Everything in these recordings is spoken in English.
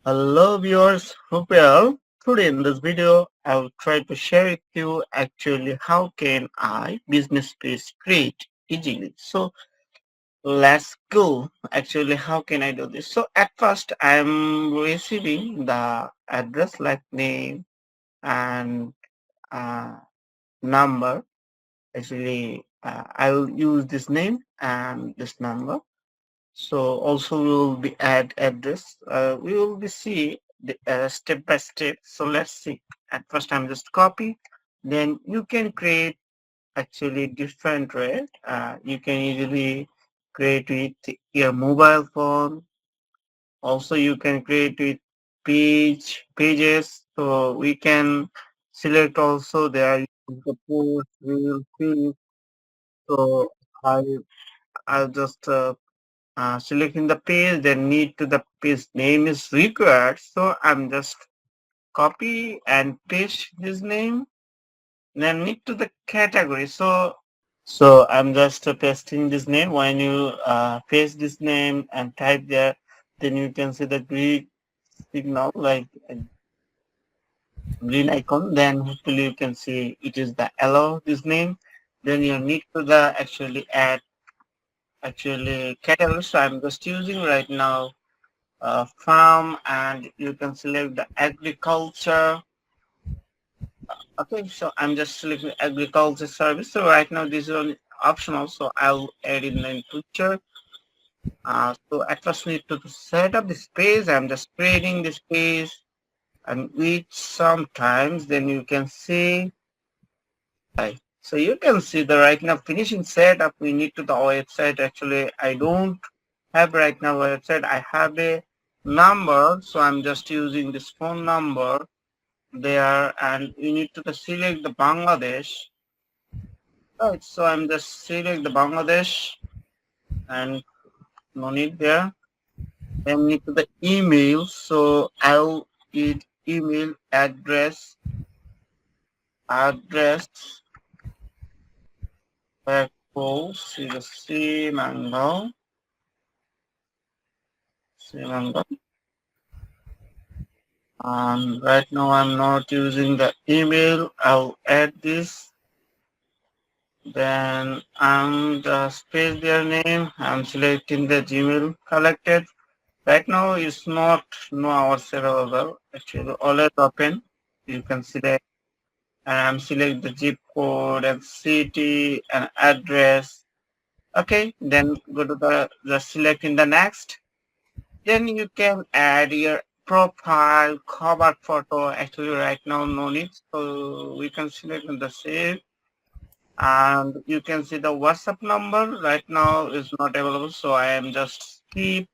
Hello viewers, hope well. Today in this video, I'll try to share with you actually how can I business page create easily. So let's go. Actually, how can I do this? So at first, I'm receiving the address like name and uh, number. Actually, I'll use this name and this number. So also we will be add address. We will be see the step by step. So let's see. At first, I'm just copy. Then you can create actually different way. You can easily create with your mobile phone. Also, you can create with pages. So we can select also there the post, reel, feed. So I I'll just selecting the page, then need to the page name is required. So I'm just copy and paste this name. Then need to the category. So I'm just pasting this name. When you paste this name and type there, then you can see the green signal like a green icon. Then hopefully you can see it is the allow this name. Then you need to the actually add actually category. So I'm just using right now farm, and you can select the agriculture. Okay, so I'm just selecting agriculture service. So right now this is on optional, so I'll add in the future. So at first we need to set up this page. I'm just creating this page, and which sometimes then you can see. Right. So you can see the right now finishing setup. We need to the website. Actually, I don't have right now website. I have a number, so I'm just using this phone number there, and you need to select the Bangladesh. Right, so I'm just select the Bangladesh, and no need there. Then need to the email, so I'll need email address Pappu Mango. Right now I'm not using the email. I'll add this. Then I'm just paste their name. I'm selecting the Gmail collected. Right now it's not no hours available. Actually always open. You can select, and I'm select the zip code and city and address. Okay, then go to the select in the next. Then you can add your profile, cover photo. Actually right now no need. So we can select in the save, and you can see the WhatsApp number right now is not available. So I am just skip,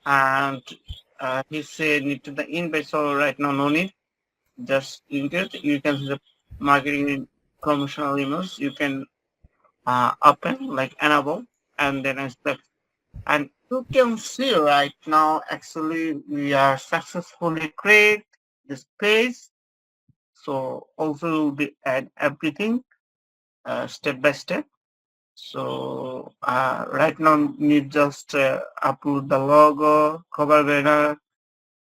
and he said need to the invite. So right now no need. Just in case you can see the marketing promotional emails. You can open like enable, and then I select. And you can see right now actually we are successfully create this page. So also will be add everything step by step. So right now need just upload the logo, cover banner,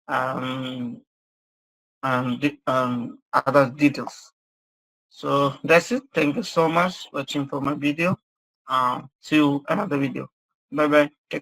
um, and other details. So that's it. Thank you so much watching for my video. See you another video. Bye bye. Take